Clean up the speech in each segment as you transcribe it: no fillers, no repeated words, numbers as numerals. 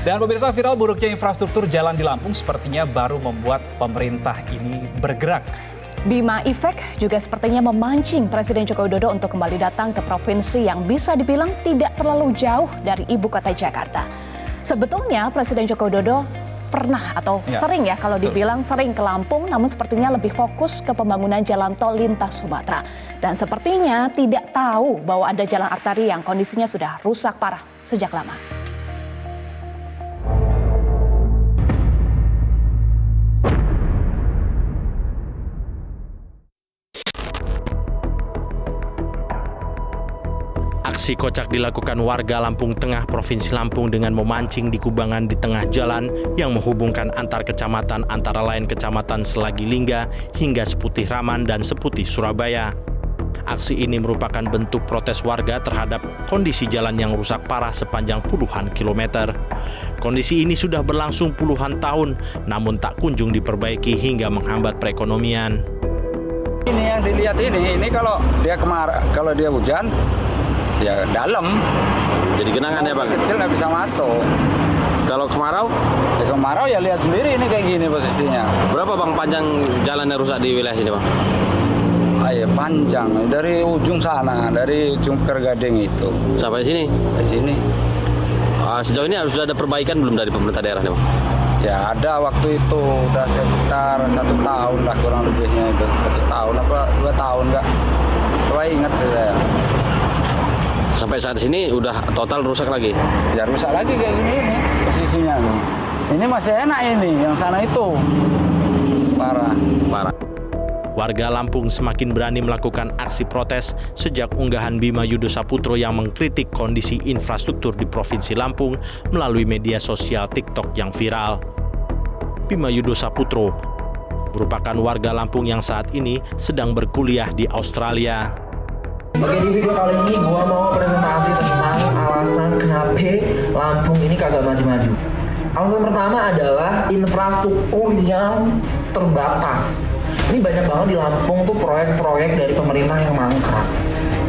Dan pemirsa, viral buruknya infrastruktur jalan di Lampung sepertinya baru membuat pemerintah ini bergerak. Bima Effect juga sepertinya memancing Presiden Joko Widodo untuk kembali datang ke provinsi yang bisa dibilang tidak terlalu jauh dari ibu kota Jakarta. Sebetulnya Presiden Joko Widodo pernah atau sering ya kalau dibilang sering ke Lampung, namun sepertinya lebih fokus ke pembangunan jalan tol lintas Sumatera. Dan sepertinya tidak tahu bahwa ada jalan arteri yang kondisinya sudah rusak parah sejak lama. Aksi kocak dilakukan warga Lampung Tengah, Provinsi Lampung dengan memancing di kubangan di tengah jalan yang menghubungkan antar kecamatan antara lain Kecamatan Selagi Lingga hingga Seputih Raman dan Seputih Surabaya. Aksi ini merupakan bentuk protes warga terhadap kondisi jalan yang rusak parah sepanjang puluhan kilometer. Kondisi ini sudah berlangsung puluhan tahun, namun tak kunjung diperbaiki hingga menghambat perekonomian. Ini yang dilihat ini kalau dia hujan, ya dalam. Jadi genangan ya Bang? Kecil nggak bisa masuk. Kalau kemarau? Ya, kemarau ya lihat sendiri ini kayak gini posisinya. Berapa Bang panjang jalan yang rusak di wilayah sini Bang? Ya panjang, dari ujung sana, dari ujung Kergading itu. Sampai sini? Di sini. Sejauh ini sudah ada perbaikan belum dari pemerintah daerah nih Bang? Ya ada waktu itu, udah sekitar 1 tahun lah kurang lebihnya itu. 1 tahun apa 2 tahun nggak? Coba ingat saya. Sampai saat ini udah total rusak lagi? Ya rusak lagi kayak gini ini posisinya. Ini masih enak ini, yang sana itu parah. Warga Lampung semakin berani melakukan aksi protes sejak unggahan Bima Yudho Saputro yang mengkritik kondisi infrastruktur di Provinsi Lampung melalui media sosial TikTok yang viral. Bima Yudho Saputro merupakan warga Lampung yang saat ini sedang berkuliah di Australia. Oke, di video kali ini gua mau presentasi tentang alasan kenapa Lampung ini kagak maju-maju. Alasan pertama adalah infrastruktur yang terbatas. Ini banyak banget di Lampung tuh proyek-proyek dari pemerintah yang mangkrak.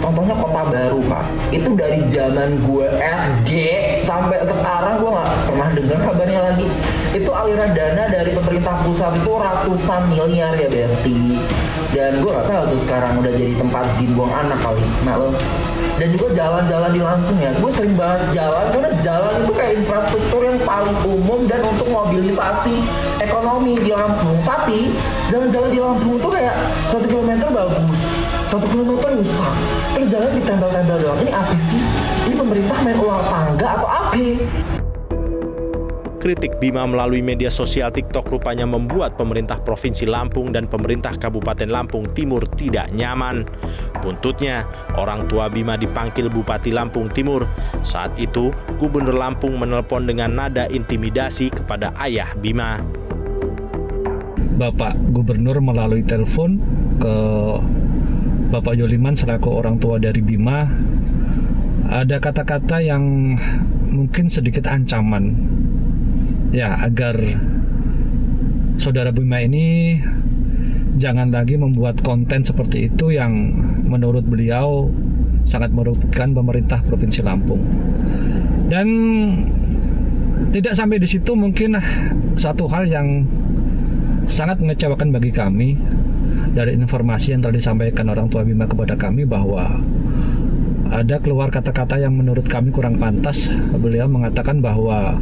Contohnya Kota Baru, Pak. Itu dari zaman gue SD sampai sekarang gue nggak pernah dengar kabarnya lagi. Itu aliran dana dari pemerintah pusat itu ratusan miliar ya, Besti. Dan gue nggak tahu tuh sekarang udah jadi tempat jin buang anak kali, nah lo. Dan juga jalan-jalan di Lampung ya, gue sering bahas jalan karena jalan itu kayak infrastruktur yang paling umum dan untuk mobilisasi ekonomi di Lampung. Tapi jalan-jalan di Lampung tuh kayak 1 kilometer bagus, 1 kilometer rusak, terus jalan ditempel-tempel doang. Ini apa sih? Ini pemerintah main ular tangga atau apa? Kritik Bima melalui media sosial TikTok rupanya membuat pemerintah Provinsi Lampung dan pemerintah Kabupaten Lampung Timur tidak nyaman. Buntutnya, orang tua Bima dipanggil Bupati Lampung Timur. Saat itu, Gubernur Lampung menelpon dengan nada intimidasi kepada ayah Bima. Bapak Gubernur melalui telepon ke Bapak Yoliman selaku orang tua dari Bima, ada kata-kata yang mungkin sedikit ancaman. Ya, agar saudara Bima ini jangan lagi membuat konten seperti itu yang menurut beliau sangat merugikan pemerintah Provinsi Lampung. Dan tidak sampai di situ, mungkin satu hal yang sangat mengecewakan bagi kami dari informasi yang telah disampaikan orang tua Bima kepada kami bahwa ada keluar kata-kata yang menurut kami kurang pantas. Beliau mengatakan bahwa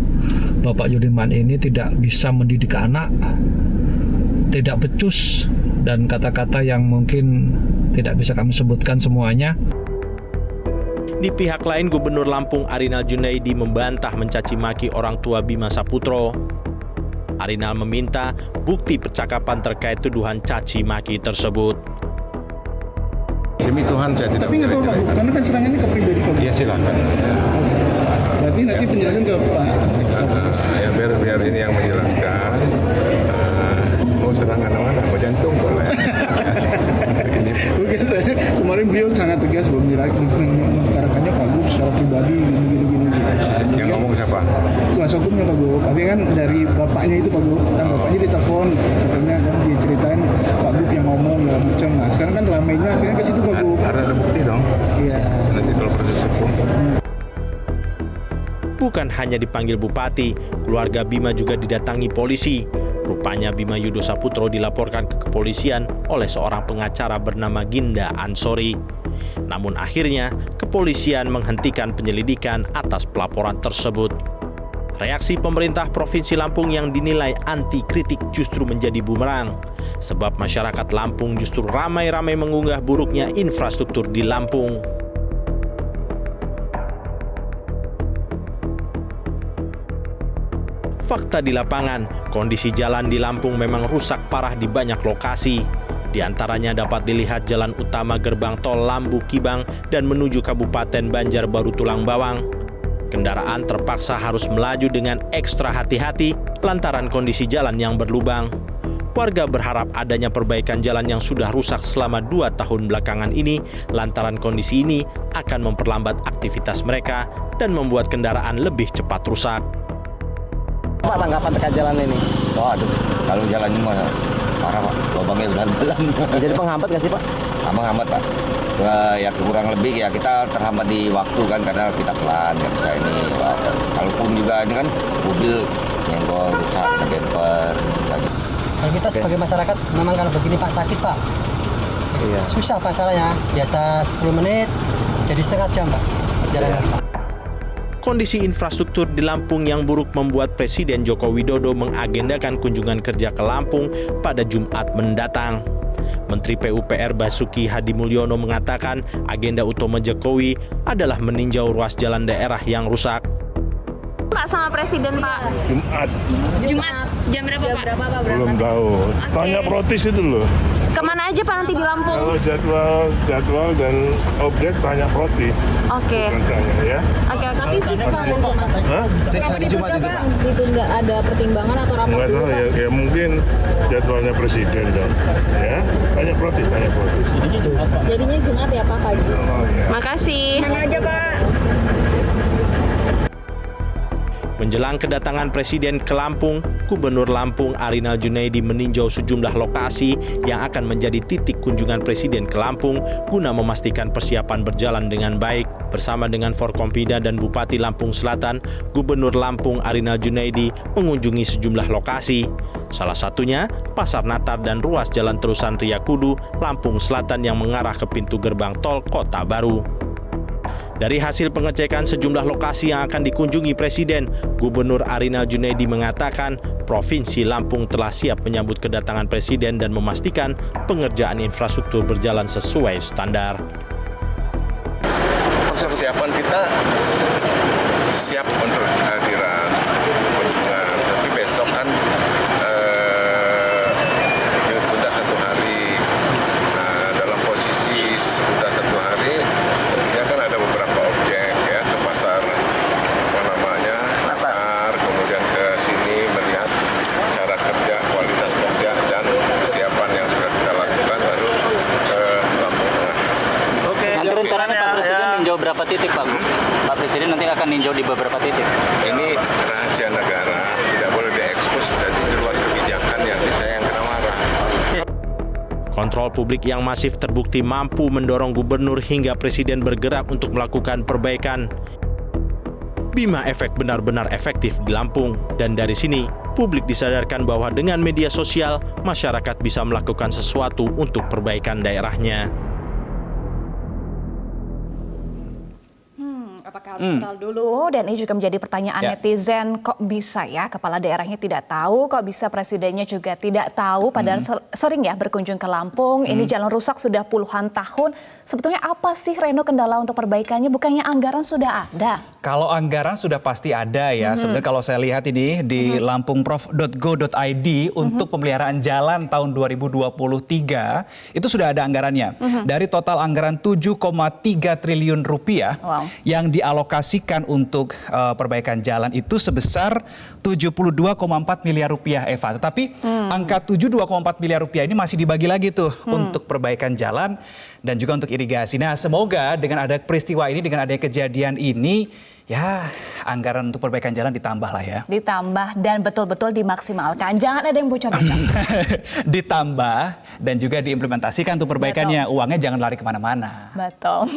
Bapak Yudiman ini tidak bisa mendidik anak, tidak becus, dan kata-kata yang mungkin tidak bisa kami sebutkan semuanya. Di pihak lain, Gubernur Lampung Arinal Junaidi membantah mencaci maki orang tua Bima Saputro. Arinal meminta bukti percakapan terkait tuduhan caci maki tersebut. Demi Tuhan saya tidak. Tapi nggak tahu Pak, karena kan serangannya ke pribadi Pak. Ya silakan. Berarti nanti penjelasan ke Pak. Ya biar ini yang menjelaskan. Mau serangan mana? Mau jantung boleh. Mungkin saya kemarin beliau sangat tegas membicarakannya Pak Gub secara pribadi gini. Yang ngomong siapa? Kuasa hukumnya Pak Gub. Artinya kan dari bapaknya itu Pak Gub. Kan bapaknya ditelepon, katanya kan diceritain Pak Gub yang ngomong segala macam. Nah sekarang kan ramainya akhirnya ke situ Pak Gub. Harus ada bukti dong. Iya. Nanti kalau proses hukum. Bukan hanya dipanggil bupati, keluarga Bima juga didatangi polisi. Rupanya Bima Yudo Saputro dilaporkan ke kepolisian oleh seorang pengacara bernama Ginda Ansori. Namun akhirnya, kepolisian menghentikan penyelidikan atas pelaporan tersebut. Reaksi pemerintah Provinsi Lampung yang dinilai anti kritik justru menjadi bumerang. Sebab masyarakat Lampung justru ramai-ramai mengunggah buruknya infrastruktur di Lampung. Fakta di lapangan, kondisi jalan di Lampung memang rusak parah di banyak lokasi. Di antaranya dapat dilihat jalan utama gerbang tol Lambu-Kibang dan menuju Kabupaten Banjarbaru Tulang Bawang. Kendaraan terpaksa harus melaju dengan ekstra hati-hati lantaran kondisi jalan yang berlubang. Warga berharap adanya perbaikan jalan yang sudah rusak selama 2 tahun belakangan ini lantaran kondisi ini akan memperlambat aktivitas mereka dan membuat kendaraan lebih cepat rusak. Pak, tanggapan terkait jalan ini? Oh, aduh, kalau jalannya mah parah Pak, lubangnya dalam. Jadi penghambat nggak sih Pak? Menghambat Pak. Ya kurang lebih ya kita terhambat di waktu kan karena kita pelan nggak bisa ini. Kalaupun juga ini kan mobil nyenggol rusak, ada bumper. Kalau kita sebagai masyarakat memang kalau begini Pak sakit Pak. Iya. Susah Pak caranya. Biasa 10 menit jadi setengah jam Pak perjalanan. Iya. Kondisi infrastruktur di Lampung yang buruk membuat Presiden Joko Widodo mengagendakan kunjungan kerja ke Lampung pada Jumat mendatang. Menteri PUPR Basuki Hadimulyono mengatakan agenda utama Jokowi adalah meninjau ruas jalan daerah yang rusak. Pak sama Presiden Pak. Jumat. Jam berapa Pak? Belum tahu. Tanya protes itu loh. Kemana aja Pak nanti di Lampung? Kalau jadwal dan objek tanya protes. Oke. Ya. Oke. Tapi fix Pak hari Jumat. Hah? Fix hari Jumat itu Pak. Ditunda ada pertimbangan atau rapat Nggak dulu tahu Pak? ya mungkin jadwalnya presiden kan. Ya. Tanya protes. Jadinya Jumat ya Pak Kaji. Oh, ya. Makasih. Mana aja Pak? Menjelang kedatangan Presiden ke Lampung, Gubernur Lampung Arinal Junaidi meninjau sejumlah lokasi yang akan menjadi titik kunjungan Presiden ke Lampung guna memastikan persiapan berjalan dengan baik. Bersama dengan Forkompinda dan Bupati Lampung Selatan, Gubernur Lampung Arinal Junaidi mengunjungi sejumlah lokasi. Salah satunya Pasar Natar dan ruas Jalan Terusan Ria Kudu, Lampung Selatan yang mengarah ke pintu gerbang tol Kota Baru. Dari hasil pengecekan sejumlah lokasi yang akan dikunjungi Presiden, Gubernur Arinal Junaidi mengatakan Provinsi Lampung telah siap menyambut kedatangan Presiden dan memastikan pengerjaan infrastruktur berjalan sesuai standar. Persiapan kita siap untuk kehadiran kunjungan, tapi besok kan sudah 1 hari. Nah, dalam posisi sudah 1 hari, tentunya kan ada beberapa objek ya ke pasar Natar, kemudian ke sini melihat cara kerja, kualitas kerja dan kesiapan yang sudah kita lakukan baru ke Lampung Tengah. Oke. Nanti rencananya Pak Presiden ninjau berapa titik Pak? Pak Presiden nanti akan ninjau di beberapa titik. Ini rahasia negara, tidak boleh diekspos dan di luar kebijakan yang saya yang kena marah. Kontrol publik yang masif terbukti mampu mendorong gubernur hingga presiden bergerak untuk melakukan perbaikan. Bima Efek benar-benar efektif di Lampung, dan dari sini publik disadarkan bahwa dengan media sosial masyarakat bisa melakukan sesuatu untuk perbaikan daerahnya. Apakah harus viral dulu? Dan ini juga menjadi pertanyaan netizen, kok bisa ya kepala daerahnya tidak tahu, kok bisa presidennya juga tidak tahu, padahal sering ya berkunjung ke Lampung, ini jalan rusak sudah puluhan tahun. Sebetulnya apa sih Reno kendala untuk perbaikannya? Bukannya anggaran sudah ada? Kalau anggaran sudah pasti ada ya. Sebenarnya kalau saya lihat ini di lampungprof.go.id untuk pemeliharaan jalan tahun 2023 itu sudah ada anggarannya. Dari total anggaran 7,3 triliun rupiah yang dialokasikan untuk perbaikan jalan itu sebesar 72,4 miliar rupiah Eva. Tetapi angka 72,4 miliar rupiah ini masih dibagi lagi tuh untuk perbaikan jalan dan juga untuk irigasi. Nah, semoga dengan ada peristiwa ini, dengan ada kejadian ini, ya anggaran untuk perbaikan jalan ditambah lah ya. Ditambah dan betul-betul dimaksimalkan. Jangan ada yang bocor-bocor. Ditambah dan juga diimplementasikan untuk perbaikannya. Uangnya jangan lari kemana-mana. Betul.